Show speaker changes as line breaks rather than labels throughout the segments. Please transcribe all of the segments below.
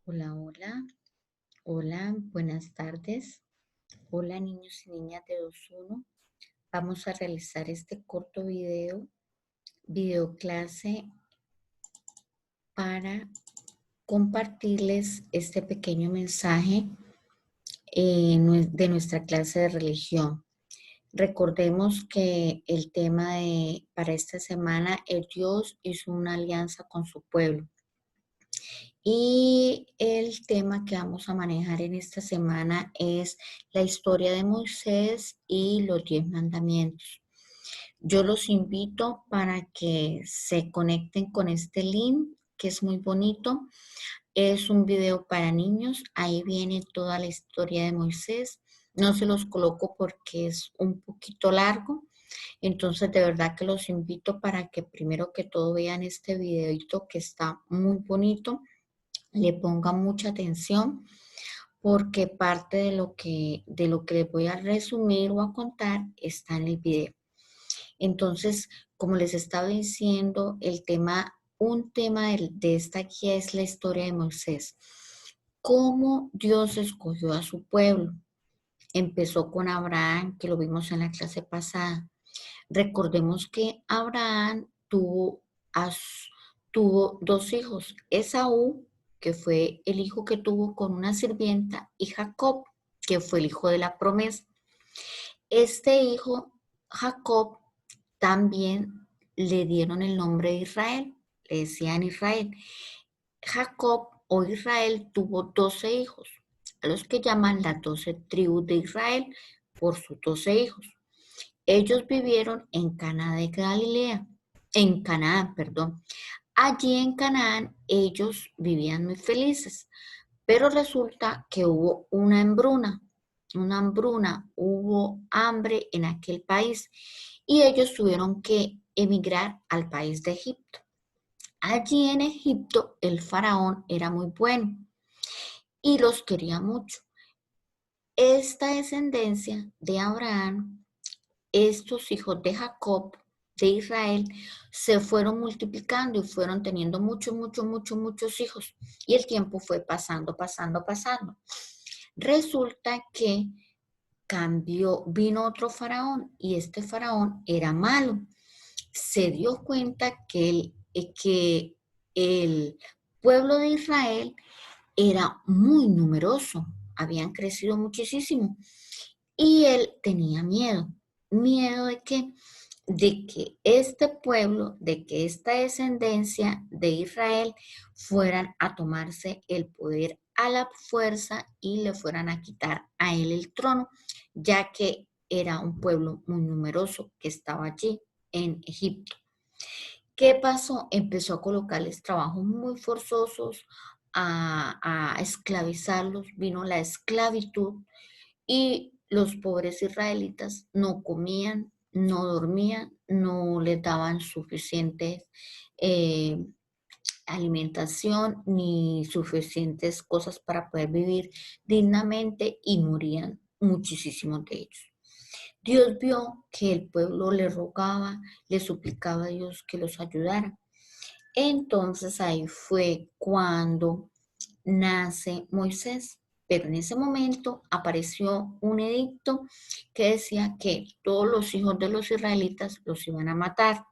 Hola, hola, hola, buenas tardes. Hola niños y niñas de 2-1. Vamos a realizar este corto video clase para compartirles este pequeño mensaje de nuestra clase de religión. Recordemos que el tema para esta semana es Dios hizo una alianza con su pueblo. Y el tema que vamos a manejar en esta semana es la historia de Moisés y los 10 mandamientos. Yo los invito para que se conecten con este link que es muy bonito. Es un video para niños. Ahí viene toda la historia de Moisés. No se los coloco porque es un poquito largo. Entonces, de verdad que los invito para que primero que todo vean este videito que está muy bonito, le ponga mucha atención porque parte de lo que les voy a resumir o a contar está en el video. Entonces, como les estaba diciendo, un tema de esta guía es la historia de Moisés. Cómo Dios escogió a su pueblo. Empezó con Abraham, que lo vimos en la clase pasada. Recordemos que Abraham tuvo dos hijos, Esaú, que fue el hijo que tuvo con una sirvienta, y Jacob, que fue el hijo de la promesa. Este hijo, Jacob, también le dieron el nombre de Israel, le decían Israel. Jacob o Israel tuvo 12 hijos, a los que llaman las 12 tribus de Israel por sus 12 hijos. Ellos vivieron en Canaán de Galilea, en Canaán, perdón. Allí en Canaán ellos vivían muy felices, pero resulta que hubo una hambruna, hubo hambre en aquel país y ellos tuvieron que emigrar al país de Egipto. Allí en Egipto el faraón era muy bueno y los quería mucho. Esta descendencia de Abraham, estos hijos de Jacob, de Israel, se fueron multiplicando y fueron teniendo muchos hijos. Y el tiempo fue pasando. Resulta que vino otro faraón y este faraón era malo. Se dio cuenta que el pueblo de Israel era muy numeroso, habían crecido muchísimo y él tenía miedo. ¿Miedo de qué? De que este pueblo, de que esta descendencia de Israel fueran a tomarse el poder a la fuerza y le fueran a quitar a él el trono, ya que era un pueblo muy numeroso que estaba allí en Egipto. ¿Qué pasó? Empezó a colocarles trabajos muy forzosos, a esclavizarlos, vino la esclavitud y los pobres israelitas no comían, no dormían, no les daban suficiente eh, alimentación ni suficientes cosas para poder vivir dignamente y morían muchísimos de ellos. Dios vio que el pueblo le rogaba, le suplicaba a Dios que los ayudara. Entonces ahí fue cuando nace Moisés. Pero en ese momento apareció un edicto que decía que todos los hijos de los israelitas los iban a matar.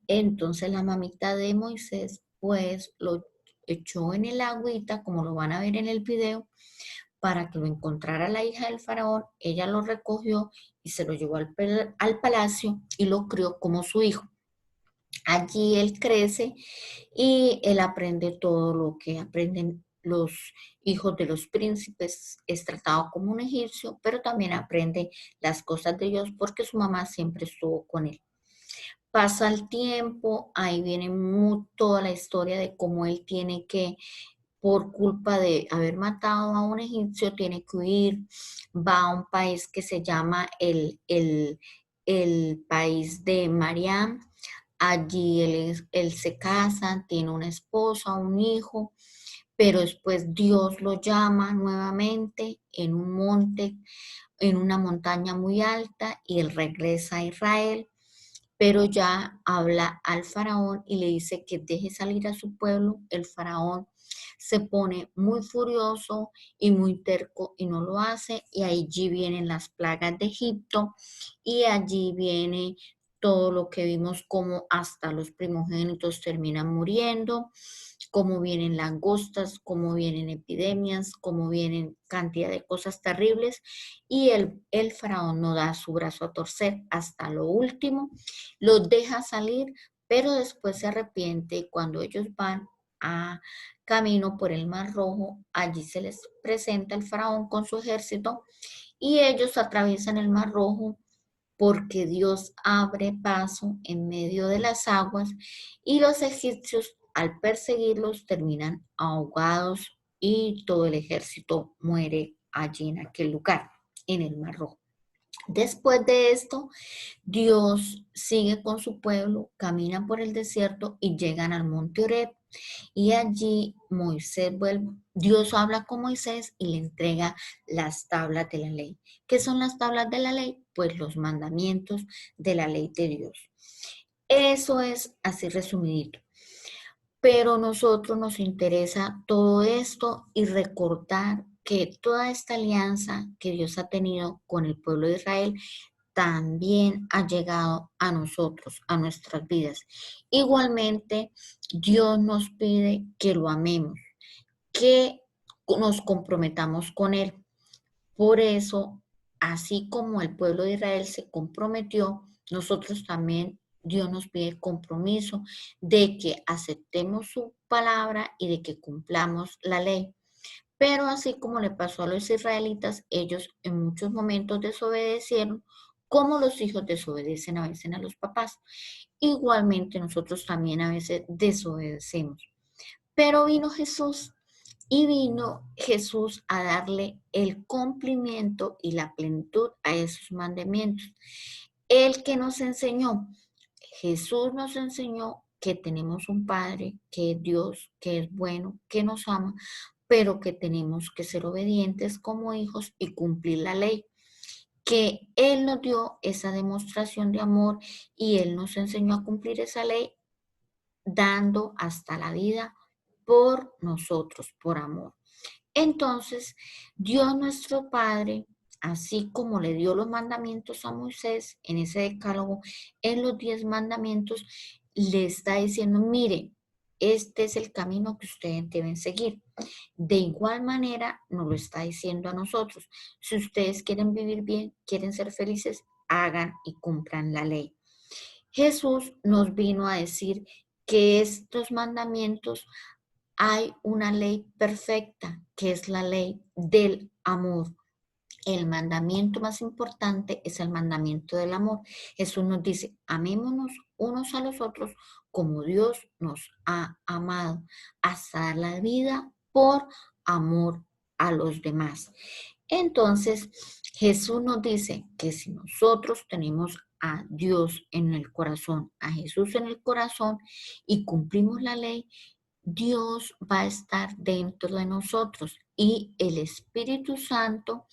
Entonces la mamita de Moisés pues lo echó en el agüita, como lo van a ver en el video, para que lo encontrara la hija del faraón. Ella lo recogió y se lo llevó al palacio y lo crió como su hijo. Allí él crece y él aprende todo lo que aprenden los hijos de los príncipes. Es tratado como un egipcio, pero también aprende las cosas de Dios porque su mamá siempre estuvo con él. Pasa el tiempo, ahí viene toda la historia de cómo él tiene que, por culpa de haber matado a un egipcio, tiene que huir, va a un país que se llama el país de Mariam. Allí él se casa, tiene una esposa, un hijo, pero después Dios lo llama nuevamente en un monte, en una montaña muy alta, y él regresa a Israel, pero ya habla al faraón y le dice que deje salir a su pueblo. El faraón se pone muy furioso y muy terco y no lo hace, y allí vienen las plagas de Egipto y allí viene todo lo que vimos, como hasta los primogénitos terminan muriendo, cómo vienen langostas, cómo vienen epidemias, cómo vienen cantidad de cosas terribles, y el faraón no da su brazo a torcer hasta lo último, los deja salir, pero después se arrepiente, y cuando ellos van a camino por el Mar Rojo, allí se les presenta el faraón con su ejército y ellos atraviesan el Mar Rojo porque Dios abre paso en medio de las aguas, y los egipcios al perseguirlos terminan ahogados y todo el ejército muere allí en aquel lugar, en el Mar Rojo. Después de esto, Dios sigue con su pueblo, caminan por el desierto y llegan al monte Oreb. Y allí Moisés vuelve, Dios habla con Moisés y le entrega las tablas de la ley. ¿Qué son las tablas de la ley? Pues los mandamientos de la ley de Dios. Eso es así resumidito. Pero a nosotros nos interesa todo esto y recordar que toda esta alianza que Dios ha tenido con el pueblo de Israel también ha llegado a nosotros, a nuestras vidas. Igualmente, Dios nos pide que lo amemos, que nos comprometamos con Él. Por eso, así como el pueblo de Israel se comprometió, nosotros también, Dios nos pide compromiso de que aceptemos su palabra y de que cumplamos la ley. Pero así como le pasó a los israelitas, ellos en muchos momentos desobedecieron, como los hijos desobedecen a veces a los papás. Igualmente nosotros también a veces desobedecemos. Pero vino Jesús, y vino Jesús a darle el cumplimiento y la plenitud a esos mandamientos. El que nos enseñó, Jesús nos enseñó que tenemos un Padre, que es Dios, que es bueno, que nos ama, pero que tenemos que ser obedientes como hijos y cumplir la ley, que Él nos dio esa demostración de amor y Él nos enseñó a cumplir esa ley dando hasta la vida por nosotros, por amor. Entonces, Dios nuestro Padre, así como le dio los mandamientos a Moisés en ese decálogo, en los 10 mandamientos, le está diciendo, mire, este es el camino que ustedes deben seguir. De igual manera, nos lo está diciendo a nosotros. Si ustedes quieren vivir bien, quieren ser felices, hagan y cumplan la ley. Jesús nos vino a decir que estos mandamientos, hay una ley perfecta, que es la ley del amor. El mandamiento más importante es el mandamiento del amor. Jesús nos dice, amémonos unos a los otros como Dios nos ha amado, hasta dar la vida por amor a los demás. Entonces, Jesús nos dice que si nosotros tenemos a Dios en el corazón, a Jesús en el corazón, y cumplimos la ley, Dios va a estar dentro de nosotros, y el Espíritu Santo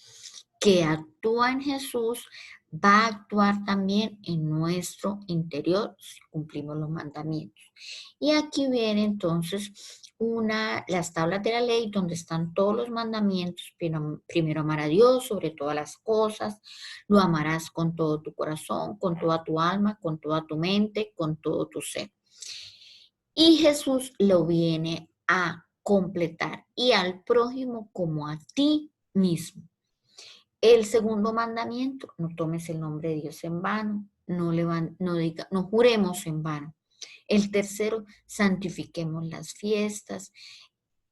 que actúa en Jesús va a actuar también en nuestro interior si cumplimos los mandamientos. Y aquí viene entonces las tablas de la ley donde están todos los mandamientos. Primero amar a Dios sobre todas las cosas, lo amarás con todo tu corazón, con toda tu alma, con toda tu mente, con todo tu ser. Y Jesús lo viene a completar, y al prójimo como a ti mismo. El segundo mandamiento, no tomes el nombre de Dios en vano, no juremos en vano. El tercero, santifiquemos las fiestas.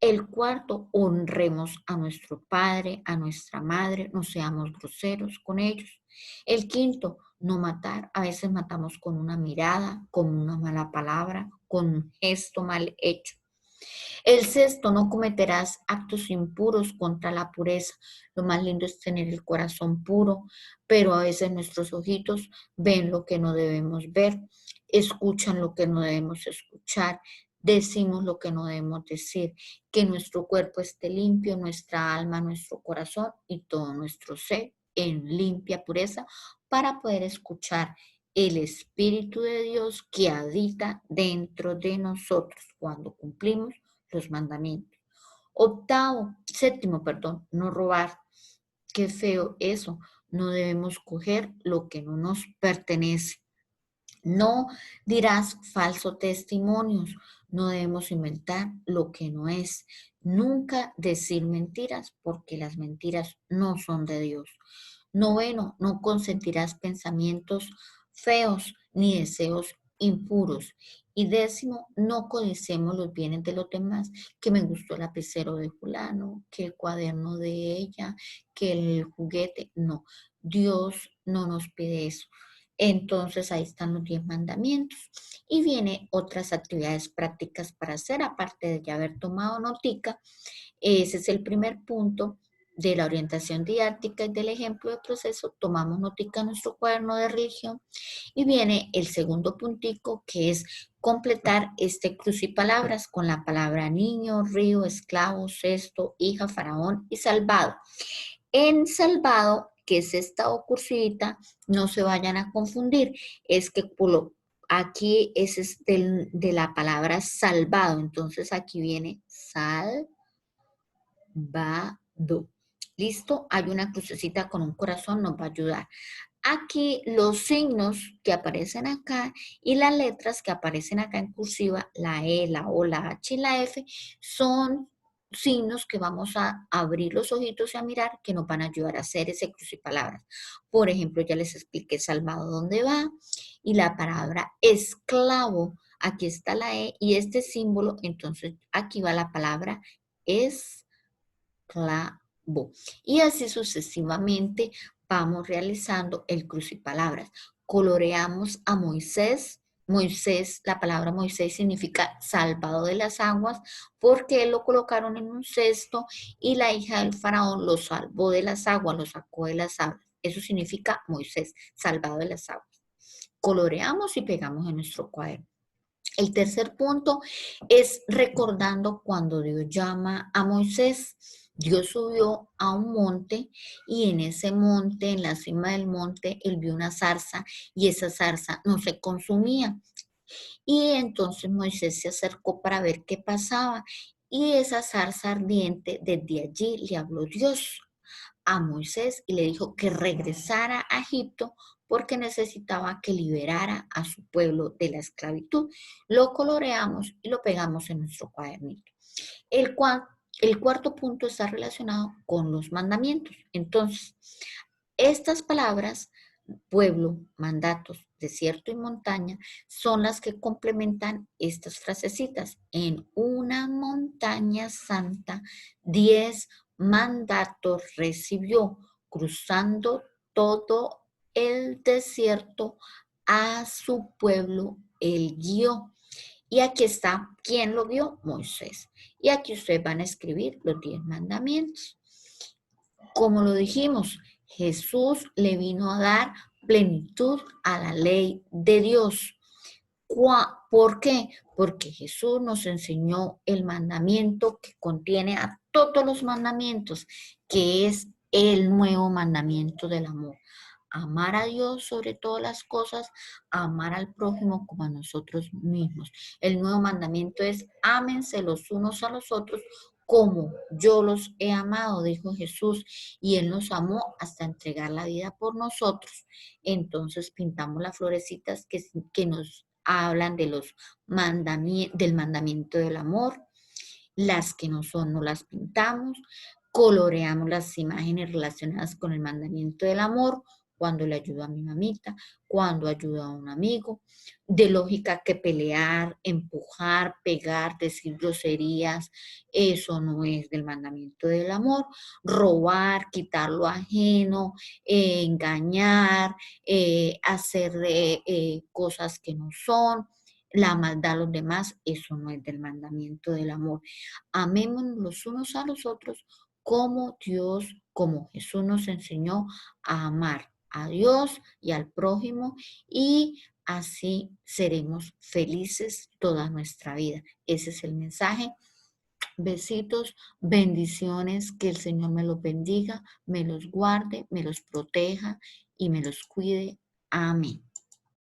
El cuarto, honremos a nuestro padre, a nuestra madre, no seamos groseros con ellos. El quinto, no matar. A veces matamos con una mirada, con una mala palabra, con un gesto mal hecho. El sexto, no cometerás actos impuros contra la pureza. Lo más lindo es tener el corazón puro, pero a veces nuestros ojitos ven lo que no debemos ver, escuchan lo que no debemos escuchar, decimos lo que no debemos decir. Que nuestro cuerpo esté limpio, nuestra alma, nuestro corazón y todo nuestro ser en limpia pureza, para poder escuchar el Espíritu de Dios que habita dentro de nosotros cuando cumplimos los mandamientos. Séptimo, perdón, no robar. Qué feo eso. No debemos coger lo que no nos pertenece. No dirás falso testimonios. No debemos inventar lo que no es. Nunca decir mentiras porque las mentiras no son de Dios. Noveno, no consentirás pensamientos feos ni deseos impuros. Y décimo, no codicemos los bienes de los demás, que me gustó el lapicero de fulano, que el cuaderno de ella, que el juguete. No, Dios no nos pide eso. Entonces ahí están los 10 mandamientos. Y viene otras actividades prácticas para hacer, aparte de ya haber tomado notica. Ese es el primer punto de la orientación didáctica y del ejemplo de proceso. Tomamos notica en nuestro cuaderno de religión. Y viene el segundo puntico, que es completar este crucipalabras con la palabra niño, río, esclavo, cesto, hija, faraón y salvado. En salvado, que es esta O cursivita, no se vayan a confundir, es que aquí es de la palabra salvado, entonces aquí viene salvado. ¿Listo? Hay una crucecita con un corazón, nos va a ayudar. Aquí los signos que aparecen acá y las letras que aparecen acá en cursiva, la E, la O, la H y la F, son signos que vamos a abrir los ojitos y a mirar que nos van a ayudar a hacer ese crucipalabras. Por ejemplo, ya les expliqué salvado dónde va y la palabra esclavo, aquí está la E y este símbolo, entonces aquí va la palabra esclavo. Y así sucesivamente vamos realizando el crucipalabras. Coloreamos a Moisés. Moisés, la palabra Moisés significa salvado de las aguas, porque él lo colocaron en un cesto y la hija del faraón lo salvó de las aguas, lo sacó de las aguas. Eso significa Moisés, salvado de las aguas. Coloreamos y pegamos en nuestro cuaderno. El tercer punto es recordando cuando Dios llama a Moisés. Dios subió a un monte y en ese monte, en la cima del monte, él vio una zarza y esa zarza no se consumía. Y entonces Moisés se acercó para ver qué pasaba y esa zarza ardiente, desde allí le habló Dios a Moisés y le dijo que regresara a Egipto porque necesitaba que liberara a su pueblo de la esclavitud. Lo coloreamos y lo pegamos en nuestro cuadernito. El, el cuarto punto está relacionado con los mandamientos. Entonces, estas palabras, pueblo, mandatos, desierto y montaña, son las que complementan estas frasecitas. En una montaña santa, 10 mandatos recibió, cruzando todo el desierto a su pueblo, él guió. Y aquí está, ¿quién lo vio? Moisés. Y aquí ustedes van a escribir los 10 mandamientos. Como lo dijimos, Jesús le vino a dar plenitud a la ley de Dios. ¿Por qué? Porque Jesús nos enseñó el mandamiento que contiene a todos los mandamientos, que es el nuevo mandamiento del amor. Amar a Dios sobre todas las cosas, amar al prójimo como a nosotros mismos. El nuevo mandamiento es ámense los unos a los otros como yo los he amado, dijo Jesús, y Él nos amó hasta entregar la vida por nosotros. Entonces pintamos las florecitas que nos hablan de del mandamiento del amor. Las que no son, no las pintamos. Coloreamos las imágenes relacionadas con el mandamiento del amor, cuando le ayudo a mi mamita, cuando ayudo a un amigo. De lógica que pelear, empujar, pegar, decir groserías, eso no es del mandamiento del amor. Robar, quitar lo ajeno, engañar, hacer cosas que no son, la maldad a los demás, eso no es del mandamiento del amor. Amémonos los unos a los otros como Dios, como Jesús nos enseñó a amar a Dios y al prójimo, y así seremos felices toda nuestra vida. Ese es el mensaje. Besitos, bendiciones, que el Señor me los bendiga, me los guarde, me los proteja y me los cuide. Amén.